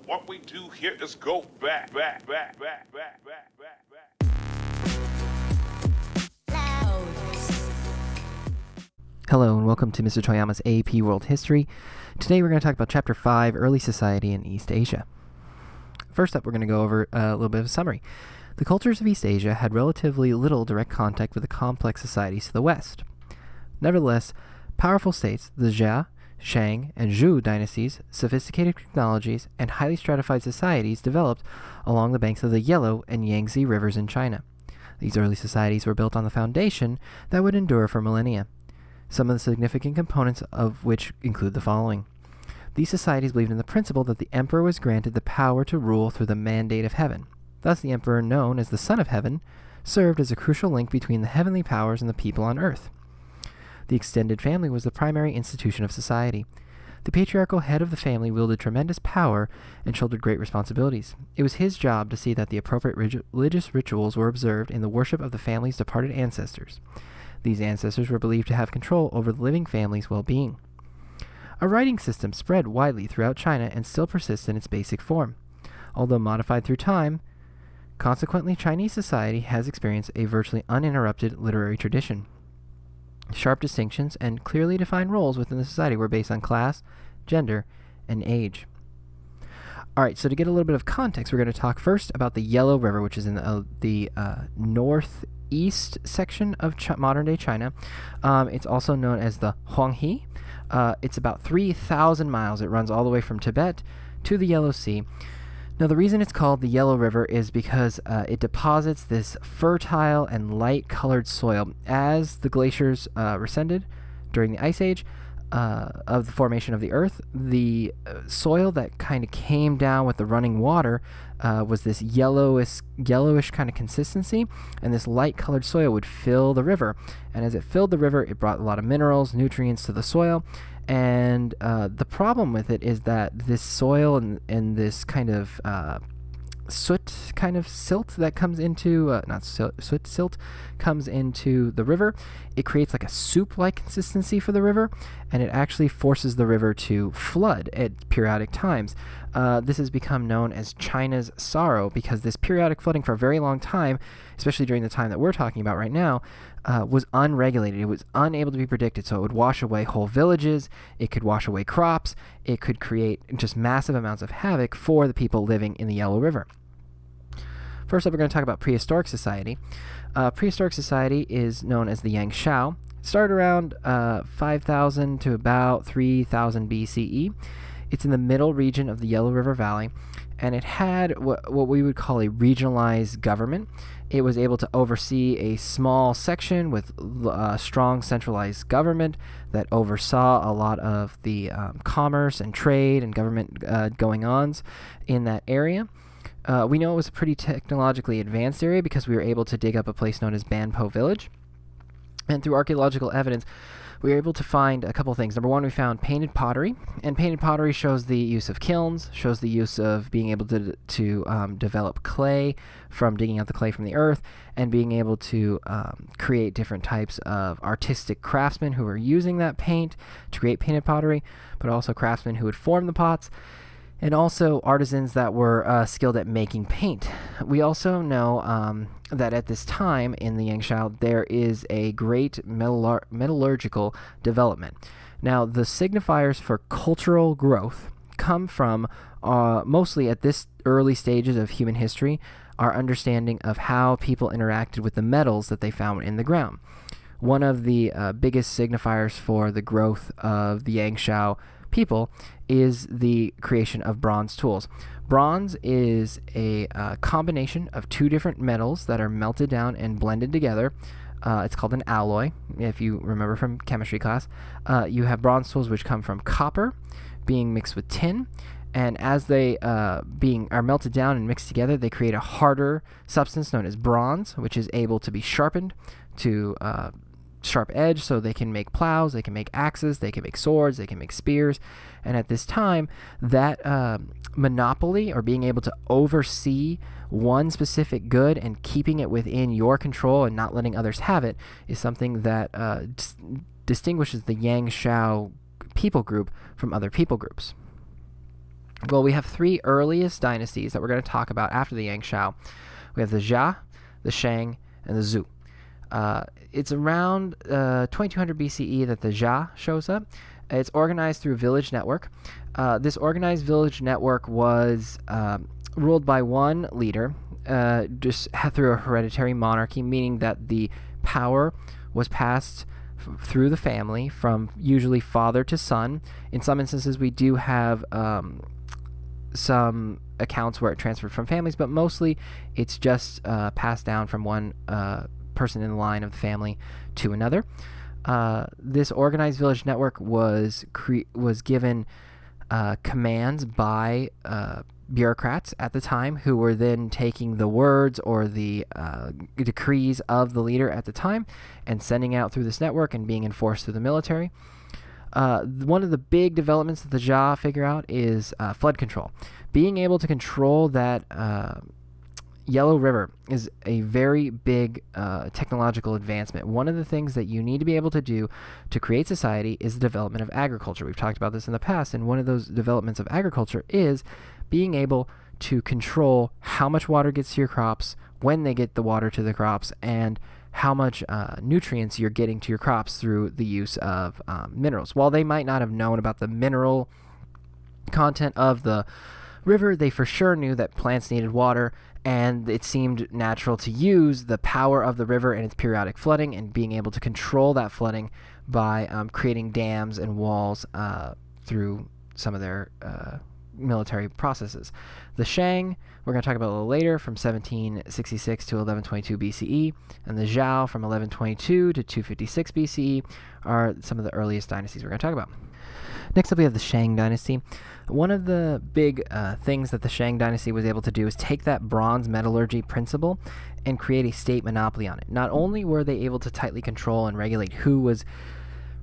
What we do here is go back. Hello and welcome to Mr. Toyama's AP World History. Today we're going to talk about Chapter 5, Early Society in East Asia. First up, we're going to go over a little bit of a summary. The cultures of East Asia had relatively little direct contact with the complex societies to the west. Nevertheless, powerful states, the Zhou, Shang, and Zhou dynasties, sophisticated technologies, and highly stratified societies developed along the banks of the Yellow and Yangtze rivers in China. These early societies were built on the foundation that would endure for millennia. Some of the significant components of which include the following. These societies believed in the principle that the emperor was granted the power to rule through the mandate of heaven. Thus, the emperor, known as the Son of Heaven, served as a crucial link between the heavenly powers and the people on earth. The extended family was the primary institution of society. The patriarchal head of the family wielded tremendous power and shouldered great responsibilities. It was his job to see that the appropriate religious rituals were observed in the worship of the family's departed ancestors. These ancestors were believed to have control over the living family's well-being. A writing system spread widely throughout China and still persists in its basic form. Although modified through time, consequently, Chinese society has experienced a virtually uninterrupted literary tradition. Sharp distinctions and clearly defined roles within the society were based on class, gender, and age. Alright, so to get a little bit of context, we're going to talk first about the Yellow River, which is in the northeast section of modern-day China. It's also known as the Huanghe. It's about 3,000 miles. It runs all the way from Tibet to the Yellow Sea. Now, the reason it's called the Yellow River is because it deposits this fertile and light-colored soil. As the glaciers receded during the Ice Age, of the formation of the Earth, the soil that kind of came down with the running water was this yellowish kind of consistency, and this light-colored soil would fill the river. And as it filled the river, it brought a lot of minerals, nutrients to the soil. And the problem with it is that this soil and this kind of soot kind of silt that comes into silt comes into the river. It creates like a soup-like consistency for the river, and it actually forces the river to flood at periodic times. This has become known as China's sorrow, because this periodic flooding for a very long time, especially during the time that we're talking about right now, was unregulated. It was unable to be predicted, so it would wash away whole villages, it could wash away crops, it could create just massive amounts of havoc for the people living in the Yellow River. First up, we're going to talk about prehistoric society. Prehistoric society is known as the Yangshao. It started around 5,000 to about 3,000 B.C.E. It's in the middle region of the Yellow River Valley, and it had what we would call a regionalized government. It was able to oversee a small section with a strong centralized government that oversaw a lot of the commerce and trade and government going-ons in that area. We know it was a pretty technologically advanced area because we were able to dig up a place known as Banpo Village. And through archaeological evidence, we were able to find a couple things. Number one, we found painted pottery. And painted pottery shows the use of kilns, shows the use of being able to develop clay from digging out the clay from the earth, and being able to create different types of artistic craftsmen who were using that paint to create painted pottery, but also craftsmen who would form the pots, and also artisans that were skilled at making paint. We also know that at this time in the Yangshao, there is a great metallurgical development. Now, the signifiers for cultural growth come from, mostly at this early stages of human history, our understanding of how people interacted with the metals that they found in the ground. One of the biggest signifiers for the growth of the Yangshao people is the creation of bronze tools. Bronze is a combination of two different metals that are melted down and blended together. It's called an alloy, if you remember from chemistry class. You have bronze tools which come from copper being mixed with tin, and as they are melted down and mixed together, they create a harder substance known as bronze, which is able to be sharpened to sharp edge, so they can make plows, they can make axes, they can make swords, they can make spears. And at this time, that monopoly, or being able to oversee one specific good and keeping it within your control and not letting others have it, is something that distinguishes the Yangshao people group from other people groups. Well, we have three earliest dynasties that we're going to talk about after the Yangshao. We have the Zhou, the Shang, and the Zhou. It's around 2200 BCE that the Zhou shows up. It's organized through a village network. This organized village network was ruled by one leader, just through a hereditary monarchy, meaning that the power was passed through the family from usually father to son. In some instances, we do have some accounts where it transferred from families, but mostly it's just passed down from one person in the line of the family to another. This organized village network was given commands by bureaucrats at the time, who were then taking the words or the decrees of the leader at the time and sending out through this network and being enforced through the military. One of the big developments that the Zhou figure out is flood control. Being able to control that Yellow River is a very big technological advancement. One of the things that you need to be able to do to create society is the development of agriculture. We've talked about this in the past, and one of those developments of agriculture is being able to control how much water gets to your crops, when they get the water to the crops, and how much nutrients you're getting to your crops through the use of minerals. While they might not have known about the mineral content of the river, they for sure knew that plants needed water, and it seemed natural to use the power of the river and its periodic flooding and being able to control that flooding by creating dams and walls through some of their military processes. The Shang, we're going to talk about a little later, from 1766 to 1122 BCE, and the Zhou from 1122 to 256 BCE are some of the earliest dynasties we're going to talk about. Next up, we have the Shang dynasty. One of the big things that the Shang dynasty was able to do is take that bronze metallurgy principle and create a state monopoly on it. Not only were they able to tightly control and regulate who was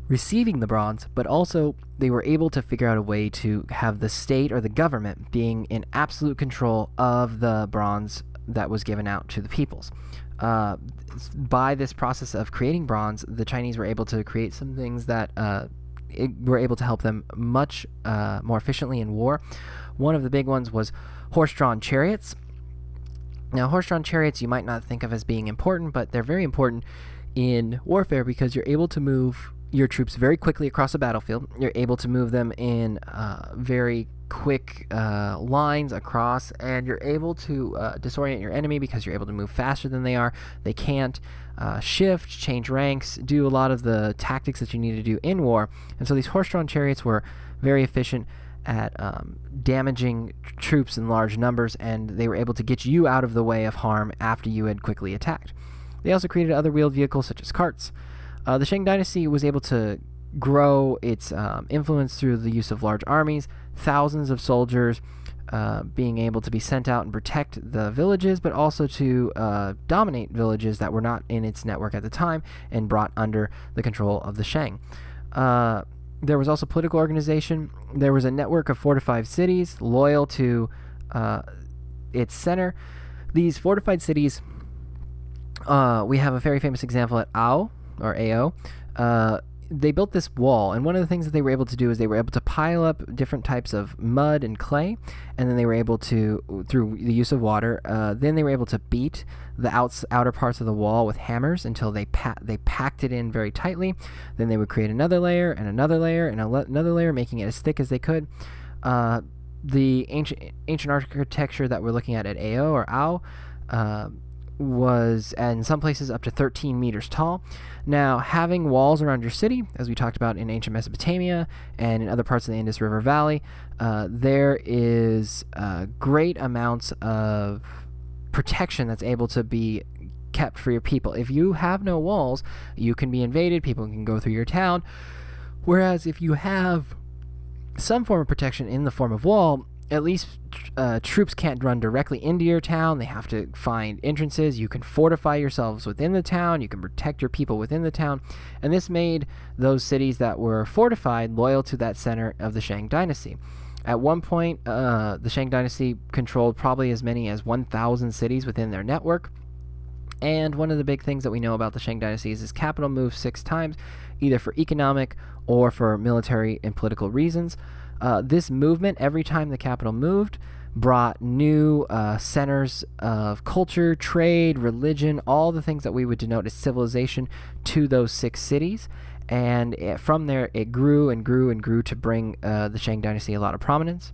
receiving the bronze, but also they were able to figure out a way to have the state or the government being in absolute control of the bronze that was given out to the peoples. By this process of creating bronze, the Chinese were able to create some things that were able to help them much more efficiently in war. One of the big ones was horse-drawn chariots. Now, horse-drawn chariots you might not think of as being important, but they're very important in warfare because you're able to move your troops very quickly across a battlefield. You're able to move them in very quick lines across, and you're able to disorient your enemy because you're able to move faster than they are. They can't shift, change ranks, do a lot of the tactics that you need to do in war. And so these horse-drawn chariots were very efficient at damaging troops in large numbers, and they were able to get you out of the way of harm after you had quickly attacked. They also created other wheeled vehicles such as carts. The Shang dynasty was able to grow its influence through the use of large armies, thousands of soldiers being able to be sent out and protect the villages, but also to dominate villages that were not in its network at the time and brought under the control of the Shang. There was also political organization. There was a network of fortified cities loyal to its center. These fortified cities, we have a very famous example at Ao, or Ao. They built this wall, and one of the things that they were able to do is they were able to pile up different types of mud and clay, and then they were able to, through the use of water, then they were able to beat the outer parts of the wall with hammers until they packed it in very tightly. Then they would create another layer and another layer and another layer, making it as thick as they could. The ancient architecture that we're looking at Ao or Ao was in some places up to 13 meters tall. Now, having walls around your city, as we talked about in ancient Mesopotamia and in other parts of the Indus River Valley, there is great amounts of protection that's able to be kept for your people. If you have no walls, you can be invaded, people can go through your town, whereas if you have some form of protection in the form of wall, at least troops can't run directly into your town. They have to find entrances. You can fortify yourselves within the town. You can protect your people within the town. And this made those cities that were fortified loyal to that center of the Shang dynasty. At one point, the Shang dynasty controlled probably as many as 1,000 cities within their network. And one of the big things that we know about the Shang dynasty is its capital moved 6 times, either for economic or for military and political reasons. This movement, every time the capital moved, brought new centers of culture, trade, religion, all the things that we would denote as civilization to those 6 cities. And from there, it grew and grew and grew to bring the Shang dynasty a lot of prominence.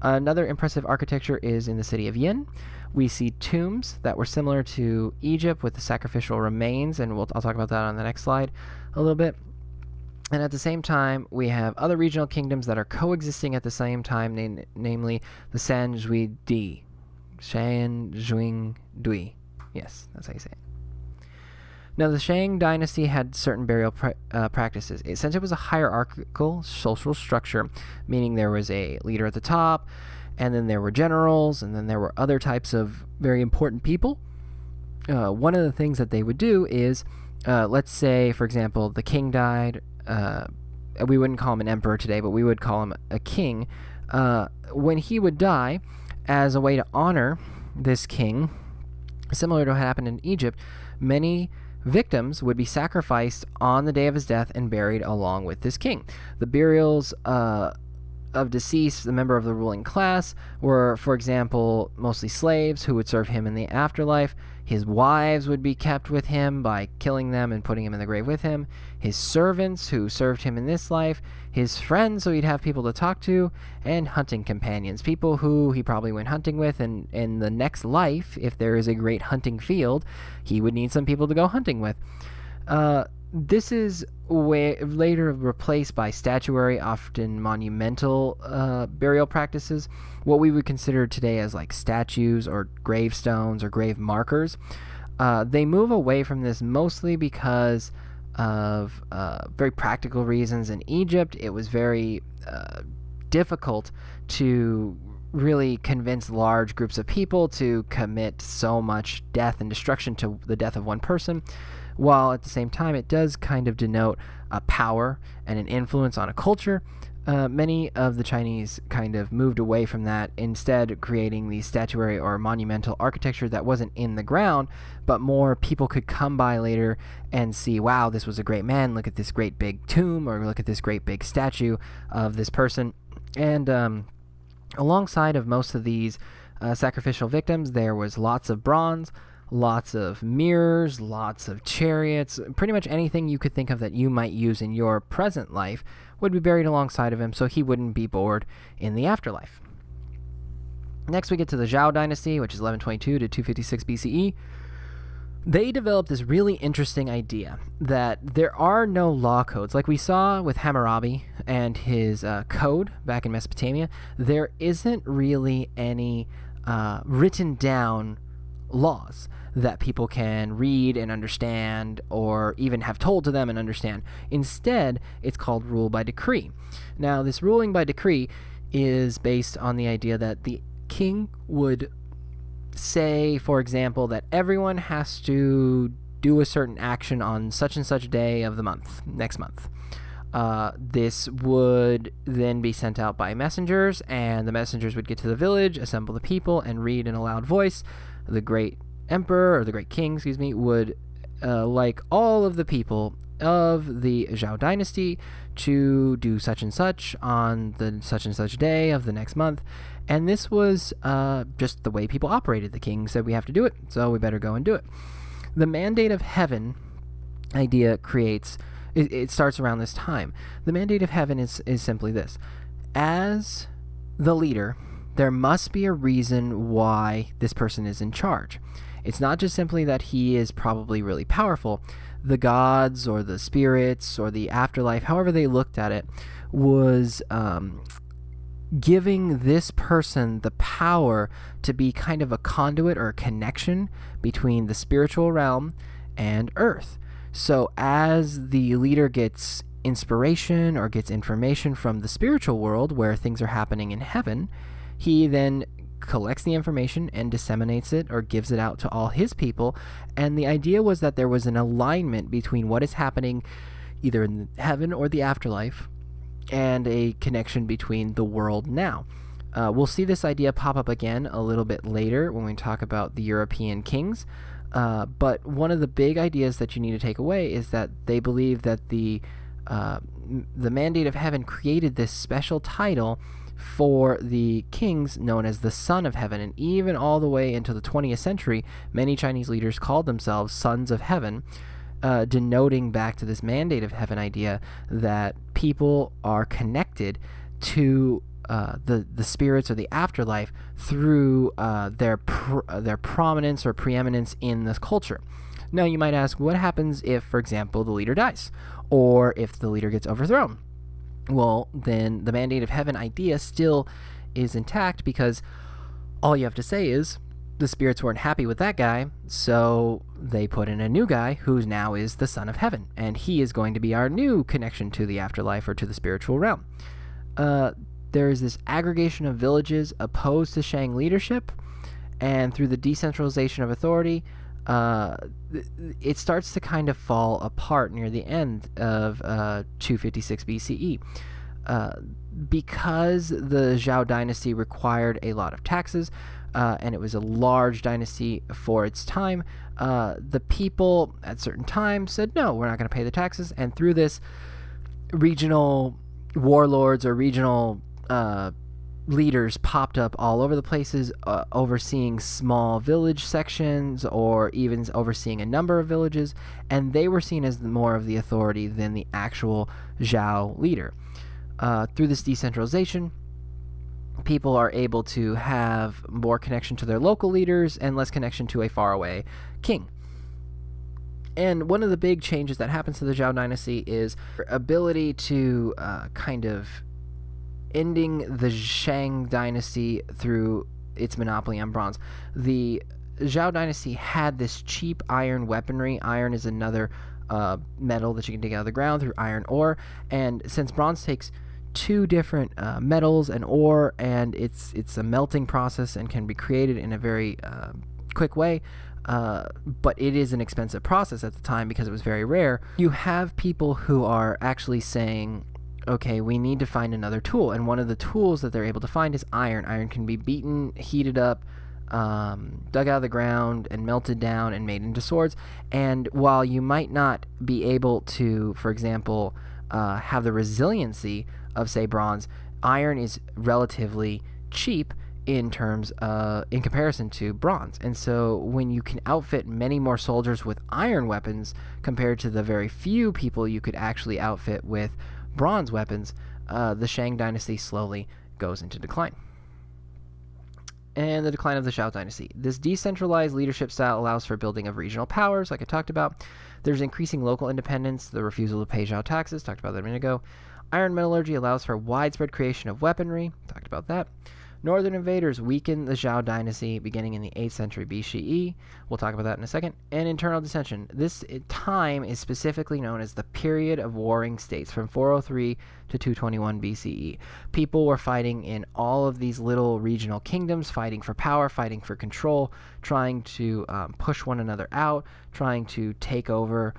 Another impressive architecture is in the city of Yin. We see tombs that were similar to Egypt with the sacrificial remains, and I'll talk about that on the next slide a little bit. And at the same time, we have other regional kingdoms that are coexisting at the same time, namely the Sanjui Di. Sanjui Dui. Yes, that's how you say it. Now, the Shang dynasty had certain burial practices. Since it was a hierarchical social structure, meaning there was a leader at the top, and then there were generals, and then there were other types of very important people. One of the things that they would do is, let's say, for example, the king died. We wouldn't call him an emperor today, but we would call him a king. When he would die, as a way to honor this king, similar to what happened in Egypt, many victims would be sacrificed on the day of his death and buried along with this king. The burials of deceased, the member of the ruling class, were, for example, mostly slaves who would serve him in the afterlife. His wives would be kept with him by killing them and putting him in the grave with him. His servants who served him in this life. His friends, so he'd have people to talk to. And hunting companions, people who he probably went hunting with. And in the next life, if there is a great hunting field, he would need some people to go hunting with. This is later replaced by statuary, often monumental burial practices, what we would consider today as like statues or gravestones or grave markers. They move away from this mostly because of very practical reasons. In Egypt, it was very difficult to really convince large groups of people to commit so much death and destruction to the death of one person, while at the same time it does kind of denote a power and an influence on a culture. Many of the Chinese kind of moved away from that, instead creating the statuary or monumental architecture that wasn't in the ground, but more people could come by later and see, wow, this was a great man, look at this great big tomb, or look at this great big statue of this person. And alongside of most of these sacrificial victims, there was lots of bronze, lots of mirrors, lots of chariots, pretty much anything you could think of that you might use in your present life would be buried alongside of him, so he wouldn't be bored in the afterlife. Next, we get to the Zhou dynasty, which is 1122 to 256 BCE. They developed this really interesting idea that there are no law codes. Like we saw with Hammurabi and his code back in Mesopotamia, there isn't really any written down laws that people can read and understand, or even have told to them and understand. Instead, it's called rule by decree. Now, this ruling by decree is based on the idea that the king would say, for example, that everyone has to do a certain action on such and such day of the month, next month. This would then be sent out by messengers, and the messengers would get to the village, assemble the people, and read in a loud voice. The great emperor, or the great king, would like all of the people of the Zhou dynasty to do such and such on the such and such day of the next month. And this was just the way people operated. The king said we have to do it, so we better go and do it. The mandate of heaven idea it starts around this time. The mandate of heaven is simply this. As the leader, there must be a reason why this person is in charge. It's not just simply that he is probably really powerful. The gods or the spirits or the afterlife, however they looked at it, was giving this person the power to be kind of a conduit or a connection between the spiritual realm and earth. So as the leader gets inspiration or gets information from the spiritual world where things are happening in heaven, he then collects the information and disseminates it or gives it out to all his people. And the idea was that there was an alignment between what is happening either in heaven or the afterlife and a connection between the world now. We'll see this idea pop up again a little bit later when we talk about the European kings. But one of the big ideas that you need to take away is that they believe that the The mandate of heaven created this special title for the kings known as the Son of Heaven, and even all the way into the 20th century, many Chinese leaders called themselves Sons of Heaven, denoting back to this mandate of heaven idea that people are connected to the spirits or the afterlife through their prominence or preeminence in this culture. Now, you might ask, what happens if, for example, the leader dies, or if the leader gets overthrown? Well, then the mandate of heaven idea still is intact, because all you have to say is the spirits weren't happy with that guy, so they put in a new guy who now is the Son of Heaven, and he is going to be our new connection to the afterlife or to the spiritual realm. There is this aggregation of villages opposed to Shang leadership, and through the decentralization of authority, it starts to kind of fall apart near the end of 256 BCE. Because the Zhou dynasty required a lot of taxes, and it was a large dynasty for its time, the people at certain times said, no, we're not going to pay the taxes. And through this, regional warlords or regional leaders popped up all over the places, overseeing small village sections or even overseeing a number of villages, and they were seen as more of the authority than the actual Zhou leader. Through this decentralization, people are able to have more connection to their local leaders and less connection to a faraway king. And one of the big changes that happens to the Zhou dynasty is their ability to kind of ending the Shang dynasty through its monopoly on bronze. The Zhou dynasty had this cheap iron weaponry. Iron is another metal that you can dig out of the ground through iron ore, and since bronze takes two different metals and ore, and it's a melting process and can be created in a very quick way, but it is an expensive process at the time because it was very rare. You have people who are actually saying, okay, we need to find another tool, and one of the tools that they're able to find is iron. Iron can be beaten, heated up, dug out of the ground, and melted down and made into swords. And while you might not be able to, for example, have the resiliency of, say, bronze, iron is relatively cheap in comparison to bronze. And so when you can outfit many more soldiers with iron weapons compared to the very few people you could actually outfit with bronze weapons, the Shang dynasty slowly goes into decline. And the decline of the Zhou dynasty. This decentralized leadership style allows for building of regional powers, like I talked about. There's increasing local independence, the refusal to pay Zhou taxes, talked about that a minute ago. Iron metallurgy allows for widespread creation of weaponry, talked about that. Northern invaders weaken the Zhou dynasty beginning in the 8th century BCE. We'll talk about that in a second. And internal dissension. This time is specifically known as the period of warring states from 403 to 221 BCE. People were fighting in all of these little regional kingdoms, fighting for power, fighting for control, trying to push one another out, trying to take over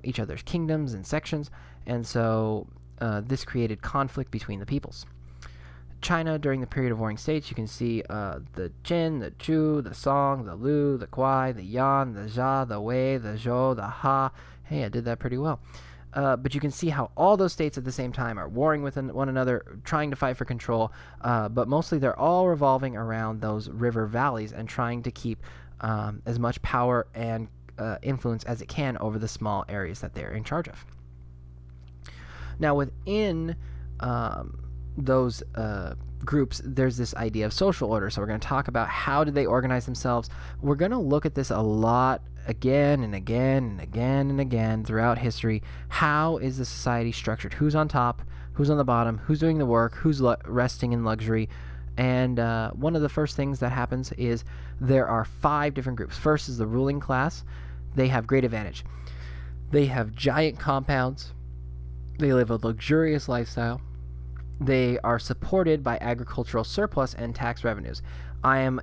each other's kingdoms and sections. And so this created conflict between the peoples. China during the period of warring states, you can see the Jin, the Zhu, the Song, the Lu, the Kuai, the Yan, the Jia, the Wei, the Zhou, the Ha. Hey, I did that pretty well. But you can see how all those states at the same time are warring with one another, trying to fight for control, but mostly they're all revolving around those river valleys and trying to keep as much power and influence as it can over the small areas that they're in charge of. Now, within those groups, there's this idea of social order. So we're going to talk about how did they organize themselves. We're going to look at this a lot again and again and again and again throughout history. How is the society structured? Who's on top? Who's on the bottom? Who's doing the work? Who's resting in luxury? And one of the first things that happens is there are 5 different groups. First is the ruling class. They have great advantage. They have giant compounds. They live a luxurious lifestyle. They are supported by agricultural surplus and tax revenues. I am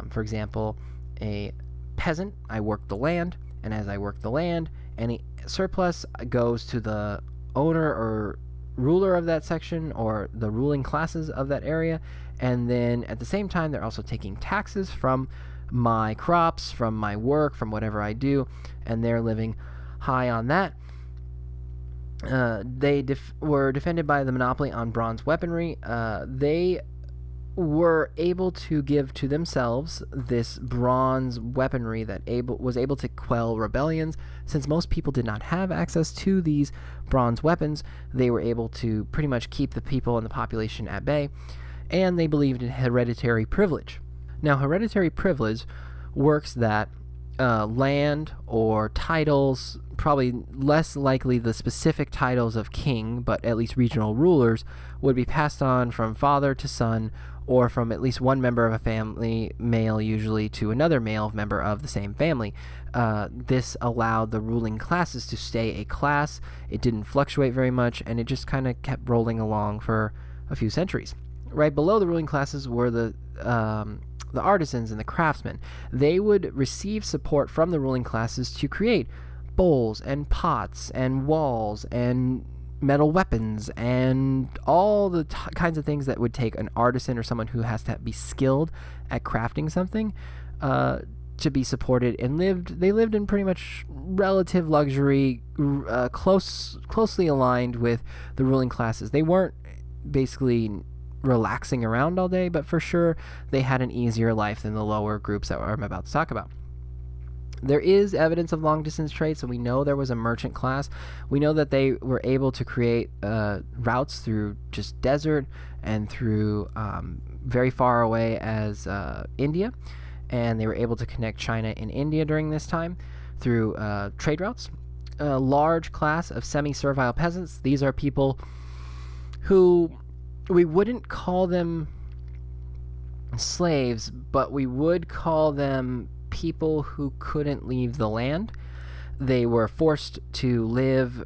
for example, a peasant. I work the land, and as I work the land, any surplus goes to the owner or ruler of that section or the ruling classes of that area. And then at the same time, they're also taking taxes from my crops, from my work, from whatever I do, and they're living high on that. They were defended by the monopoly on bronze weaponry. They were able to give to themselves this bronze weaponry that was able to quell rebellions. Since most people did not have access to these bronze weapons, they were able to pretty much keep the people and the population at bay, and they believed in hereditary privilege. Now, hereditary privilege works that land or titles, probably less likely the specific titles of king, but at least regional rulers, would be passed on from father to son, or from at least one member of a family, male usually, to another male member of the same family. This allowed the ruling classes to stay a class. It didn't fluctuate very much, and it just kind of kept rolling along for a few centuries. Right below the ruling classes were the artisans and the craftsmen. They would receive support from the ruling classes to create bowls and pots and walls and metal weapons and all the kinds of things that would take an artisan or someone who has to be skilled at crafting something to be supported, and they lived in pretty much relative luxury, closely aligned with the ruling classes. They weren't basically relaxing around all day, but for sure they had an easier life than the lower groups that I'm about to talk about. There is evidence of long-distance trade, so we know there was a merchant class. We know that they were able to create routes through just desert and through very far away as India, and they were able to connect China and India during this time through trade routes. A large class of semi-servile peasants. These are people who we wouldn't call them slaves, but we would call them people who couldn't leave the land. They were forced to live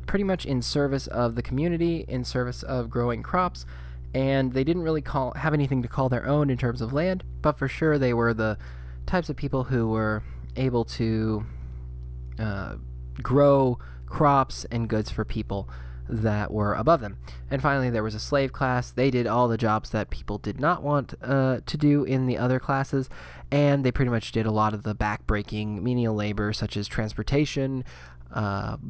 pretty much in service of the community, in service of growing crops, and they didn't really have anything to call their own in terms of land, but for sure they were the types of people who were able to grow crops and goods for people that were above them. And finally, there was a slave class. They did all the jobs that people did not want to do in the other classes, and they pretty much did a lot of the back-breaking menial labor, such as transportation,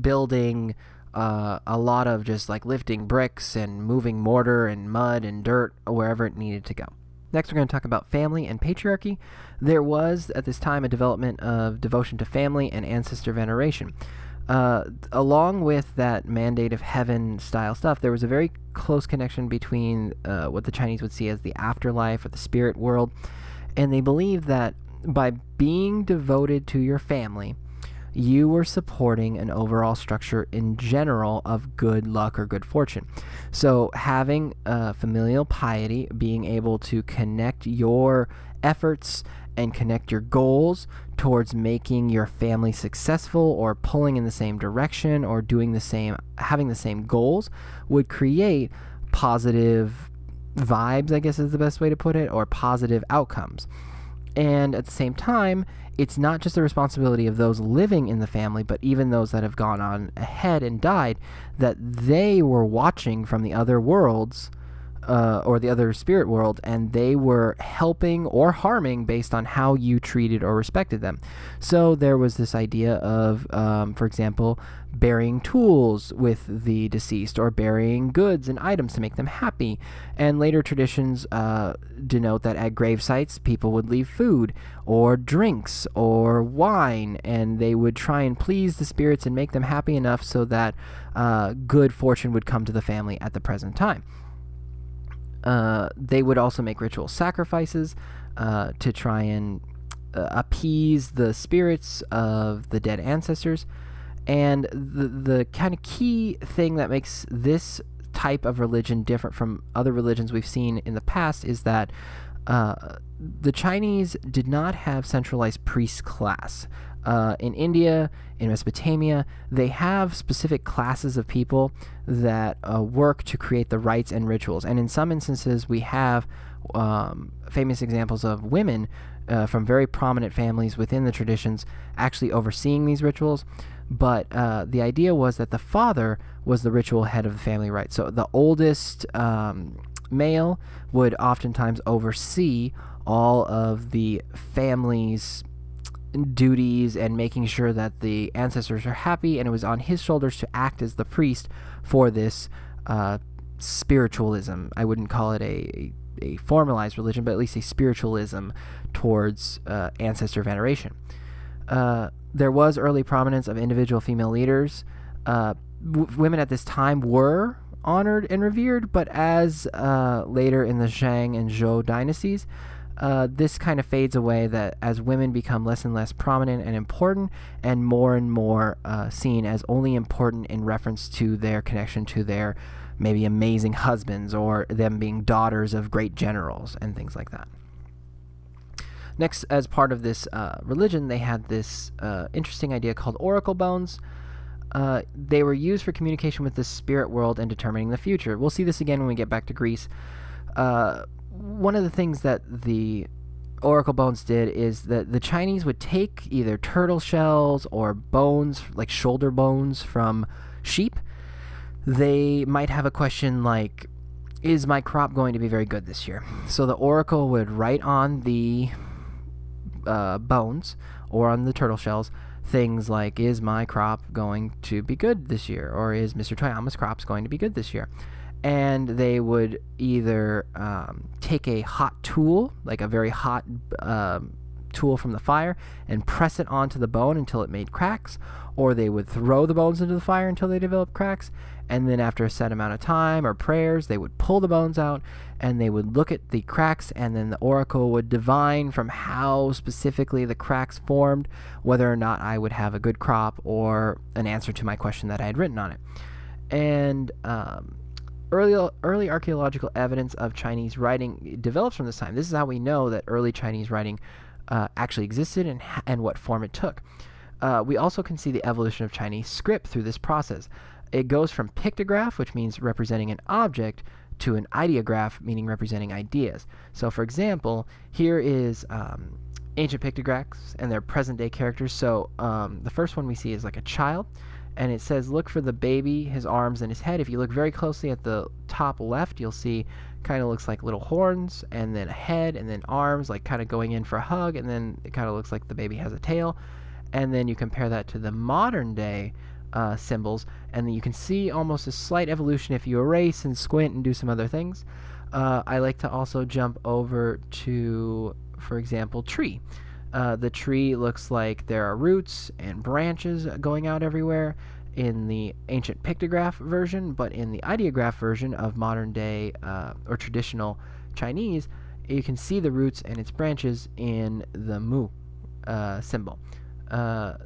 building, a lot of just like lifting bricks and moving mortar and mud and dirt wherever it needed to go. Next, we're going to talk about family and patriarchy. There was, at this time, a development of devotion to family and ancestor veneration. Along with that mandate of heaven style stuff, there was a very close connection between what the Chinese would see as the afterlife or the spirit world, and they believed that by being devoted to your family, you were supporting an overall structure in general of good luck or good fortune. So having familial piety, being able to connect your efforts and connect your goals towards making your family successful or pulling in the same direction or doing the same, having the same goals, would create positive vibes, I guess is the best way to put it, or positive outcomes. And at the same time, it's not just the responsibility of those living in the family, but even those that have gone on ahead and died, that they were watching from the other worlds, or the other spirit world, and they were helping or harming based on how you treated or respected them. So there was this idea of, for example, burying tools with the deceased or burying goods and items to make them happy. And later traditions denote that at grave sites, people would leave food or drinks or wine, and they would try and please the spirits and make them happy enough so that good fortune would come to the family at the present time. They would also make ritual sacrifices to try and appease the spirits of the dead ancestors. And the kind of key thing that makes this type of religion different from other religions we've seen in the past is that the Chinese did not have centralized priest class. In India, in Mesopotamia, they have specific classes of people that work to create the rites and rituals. And in some instances, we have famous examples of women from very prominent families within the traditions actually overseeing these rituals. But the idea was that the father was the ritual head of the family, right? So the oldest male would oftentimes oversee all of the family's duties and making sure that the ancestors are happy, and it was on his shoulders to act as the priest for this spiritualism. I wouldn't call it a formalized religion, but at least a spiritualism towards ancestor veneration. There was early prominence of individual female leaders. Women at this time were honored and revered, but as later in the Shang and Zhou dynasties, this kind of fades away, that as women become less and less prominent and important, and more seen as only important in reference to their connection to their maybe amazing husbands, or them being daughters of great generals and things like that. Next, as part of this religion, they had this interesting idea called oracle bones. They were used for communication with the spirit world and determining the future. We'll see this again when we get back to Greece. One of the things that the oracle bones did is that the Chinese would take either turtle shells or bones, like shoulder bones from sheep. They might have a question like, is my crop going to be very good this year? So the oracle would write on the bones or on the turtle shells things like, is my crop going to be good this year? Or is Mr. Toyama's crops going to be good this year? And they would either take a hot tool, like a very hot tool from the fire, and press it onto the bone until it made cracks, or they would throw the bones into the fire until they developed cracks, and then after a set amount of time or prayers, they would pull the bones out, and they would look at the cracks, and then the oracle would divine from how specifically the cracks formed whether or not I would have a good crop or an answer to my question that I had written on it. And early archaeological evidence of Chinese writing develops from this time. This is how we know that early Chinese writing actually existed and what form it took. We also can see the evolution of Chinese script through this process. It goes from pictograph, which means representing an object, to an ideograph, meaning representing ideas. So, for example, here is ancient pictographs and their present-day characters. So the first one we see is like a child, and it says, look for the baby, his arms, and his head. If you look very closely at the top left, you'll see kind of looks like little horns, and then a head, and then arms, like kind of going in for a hug, and then it kind of looks like the baby has a tail. And then you compare that to the modern day symbols, and then you can see almost a slight evolution if you erase and squint and do some other things. I like to also jump over to, for example, tree. The tree looks like there are roots and branches going out everywhere in the ancient pictograph version, but in the ideograph version of modern day or traditional Chinese, you can see the roots and its branches in the mu symbol.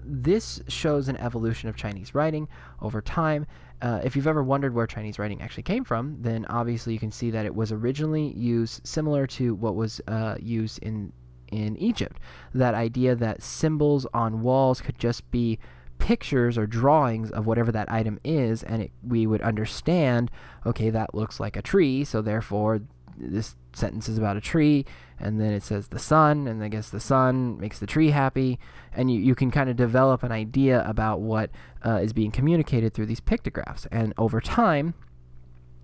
This shows an evolution of Chinese writing over time. If you've ever wondered where Chinese writing actually came from, then obviously you can see that it was originally used similar to what was used in Egypt. That idea that symbols on walls could just be pictures or drawings of whatever that item is, and we would understand, okay, that looks like a tree, so therefore this sentence is about a tree, and then it says the sun, and I guess the sun makes the tree happy, and you can kind of develop an idea about what is being communicated through these pictographs. And over time,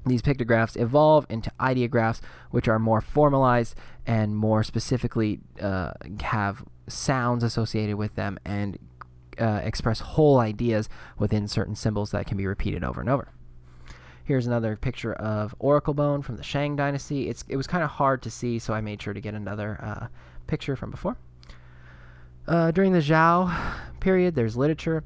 these pictographs evolve into ideographs, which are more formalized and more specifically have sounds associated with them and express whole ideas within certain symbols that can be repeated over and over. Here's another picture of oracle bone from the Shang Dynasty. It was kind of hard to see, so I made sure to get another picture from before. During the Zhou period, there's literature.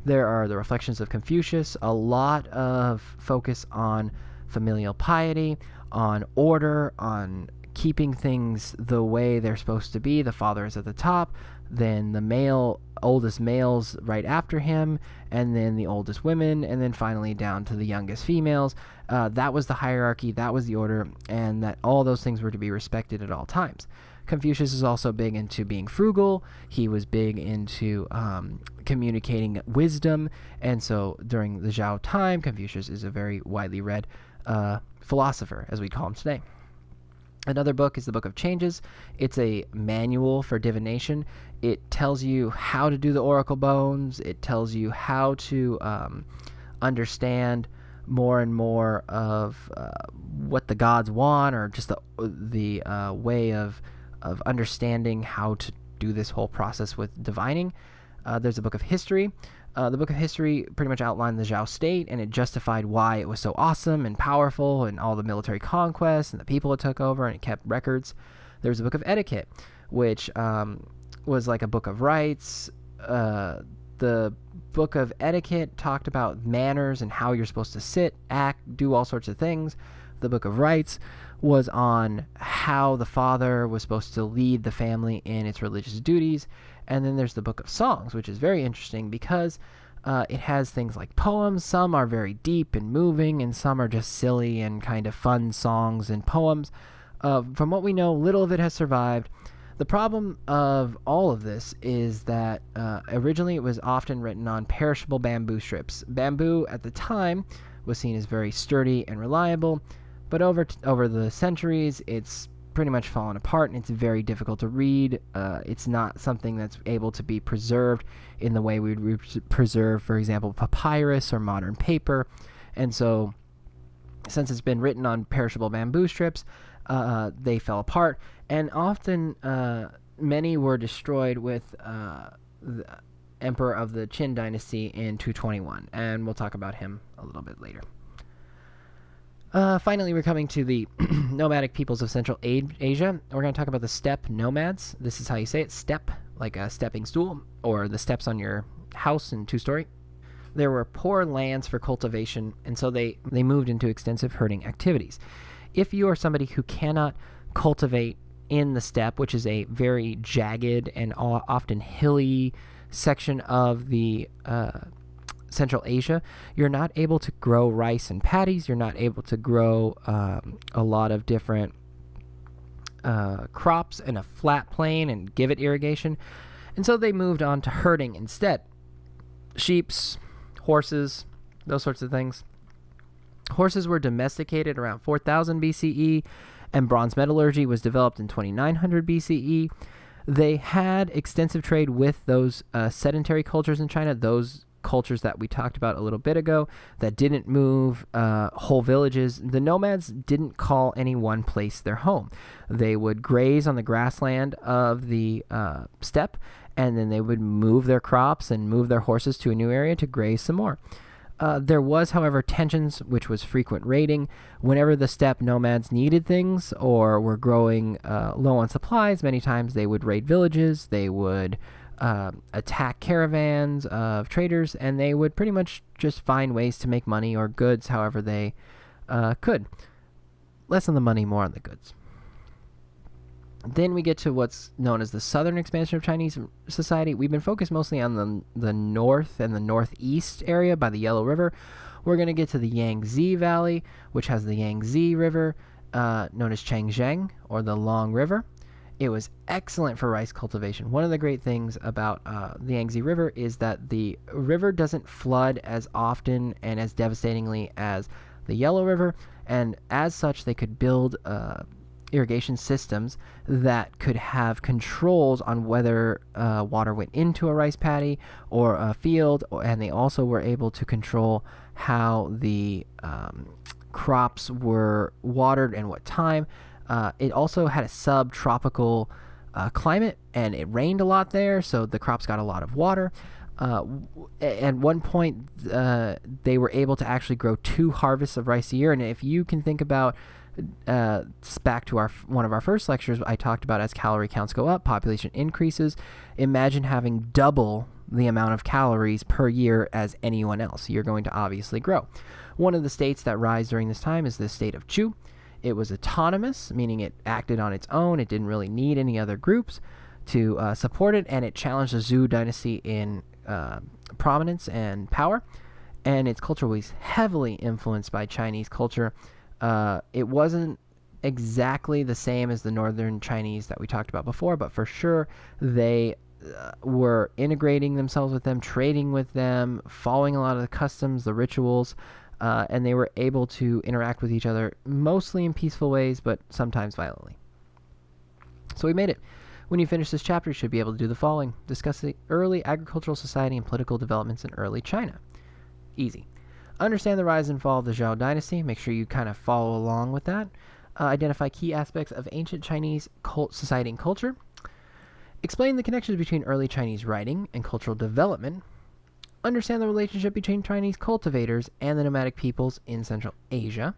There are the reflections of Confucius, a lot of focus on familial piety, on order, on keeping things the way they're supposed to be. The father is at the top, then the oldest males right after him, and then the oldest women, and then finally down to the youngest females. That was the hierarchy, that was the order, and that all those things were to be respected at all times. Confucius is also big into being frugal. He was big into communicating wisdom, and so during the Zhou time, Confucius is a very widely read philosopher, as we call him today. Another book is the Book of Changes. It's a manual for divination. It tells you how to do the oracle bones. It tells you how to understand more and more of what the gods want, or just the way of understanding how to do this whole process with divining. There's a book of history. The book of history pretty much outlined the Zhou state, and it justified why it was so awesome and powerful and all the military conquests and the people it took over, and it kept records. There's a book of etiquette, which was like a book of rights. The book of etiquette talked about manners and how you're supposed to sit, act, do all sorts of things. The book of rights was on how the father was supposed to lead the family in its religious duties. And then there's the book of songs, which is very interesting because it has things like poems. Some are very deep and moving, and some are just silly and kind of fun songs and poems. From what we know, little of it has survived. The problem of all of this is that originally it was often written on perishable bamboo strips. Bamboo at the time was seen as very sturdy and reliable, but over the centuries, it's pretty much fallen apart, and it's very difficult to read. It's not something that's able to be preserved in the way we would preserve, for example, papyrus or modern paper. And so, since it's been written on perishable bamboo strips, they fell apart, and often many were destroyed with the emperor of the Qin dynasty in 221, and we'll talk about him a little bit later. Finally, we're coming to the nomadic peoples of Central Asia. We're going to talk about the steppe nomads. This is how you say it, steppe, like a stepping stool, or the steps on your house in two-story. There were poor lands for cultivation, and so they moved into extensive herding activities. If you are somebody who cannot cultivate in the steppe, which is a very jagged and often hilly section of the Central Asia, you're not able to grow rice and paddies. You're not able to grow a lot of different crops in a flat plain and give it irrigation. And so they moved on to herding instead. Sheeps, horses, those sorts of things. Horses were domesticated around 4000 BCE, and bronze metallurgy was developed in 2900 BCE. They had extensive trade with those sedentary cultures in China, those cultures that we talked about a little bit ago that didn't move whole villages. The nomads didn't call any one place their home. They would graze on the grassland of the steppe, and then they would move their crops and move their horses to a new area to graze some more. There was, however, tensions, which was frequent raiding. Whenever the steppe nomads needed things or were growing low on supplies, many times they would raid villages. They would attack caravans of traders, and they would pretty much just find ways to make money or goods however they could. Less on the money, more on the goods. Then we get to what's known as the southern expansion of Chinese society. We've been focused mostly on the north and the northeast area by the Yellow River. We're going to get to the Yangtze Valley, which has the Yangtze River, known as Changjiang, or the Long River. It was excellent for rice cultivation. One of the great things about the Yangtze River is that the river doesn't flood as often and as devastatingly as the Yellow River, and as such, they could build irrigation systems that could have controls on whether water went into a rice paddy or a field, and they also were able to control how the crops were watered and what time. It also had a subtropical climate, and it rained a lot there, so the crops got a lot of water. At one point, they were able to actually grow 2 harvests of rice a year, and if you can think about back to one of our first lectures, I talked about as calorie counts go up, population increases. Imagine having double the amount of calories per year as anyone else. You're going to obviously grow. One of the states that rise during this time is the state of Zhou. It was autonomous, meaning it acted on its own. It didn't really need any other groups to support it, and it challenged the Zhou dynasty in prominence and power, and its culture was heavily influenced by Chinese culture. It wasn't exactly the same as the northern Chinese that we talked about before, but for sure they were integrating themselves with them, trading with them, following a lot of the customs, the rituals, and they were able to interact with each other mostly in peaceful ways, but sometimes violently. So we made it. When you finish this chapter, you should be able to do the following. Discuss the early agricultural society and political developments in early China. Easy. Understand the rise and fall of the Zhou dynasty. Make sure you kind of follow along with that. Identify key aspects of ancient Chinese society and culture. Explain the connections between early Chinese writing and cultural development. Understand the relationship between Chinese cultivators and the nomadic peoples in Central Asia.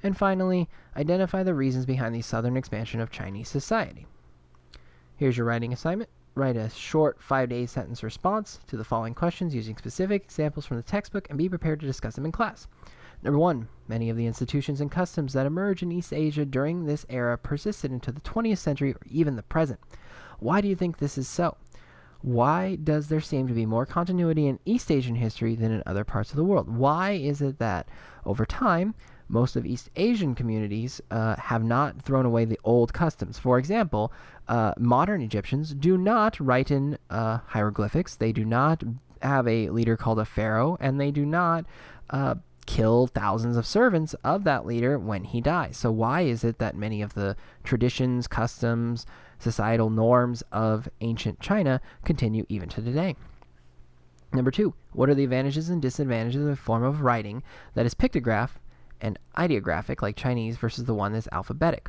And finally, identify the reasons behind the southern expansion of Chinese society. Here's your writing assignment. Write a short 5 to 8 sentence response to the following questions using specific examples from the textbook and be prepared to discuss them in class. Number 1. Many of the institutions and customs that emerged in East Asia during this era persisted into the 20th century or even the present. Why do you think this is so? Why does there seem to be more continuity in East Asian history than in other parts of the world? Why is it that, over time, most of East Asian communities have not thrown away the old customs? For example, modern Egyptians do not write in hieroglyphics. They do not have a leader called a pharaoh, and they do not kill thousands of servants of that leader when he dies. So why is it that many of the traditions, customs, societal norms of ancient China continue even to today? Number 2, what are the advantages and disadvantages of a form of writing that is pictograph and ideographic like Chinese versus the one that's alphabetic?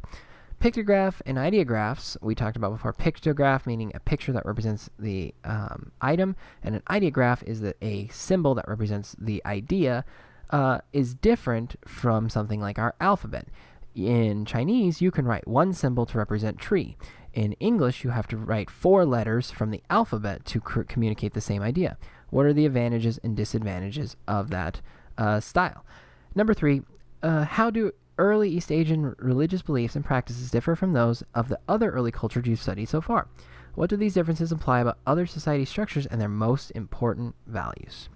Pictograph and ideographs, we talked about before. Pictograph meaning a picture that represents the item, and an ideograph is a symbol that represents the idea, is different from something like our alphabet. In Chinese, you can write one symbol to represent tree. In English, you have to write 4 letters from the alphabet to communicate the same idea. What are the advantages and disadvantages of that style? Number 3, how do early East Asian religious beliefs and practices differ from those of the other early cultures you've studied so far? What do these differences imply about other society structures and their most important values?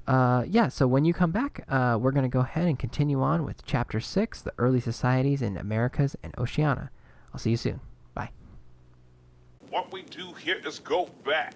So when you come back, we're going to go ahead and continue on with Chapter 6, the Early Societies in Americas and Oceania. I'll see you soon. Bye. What we do here is go back.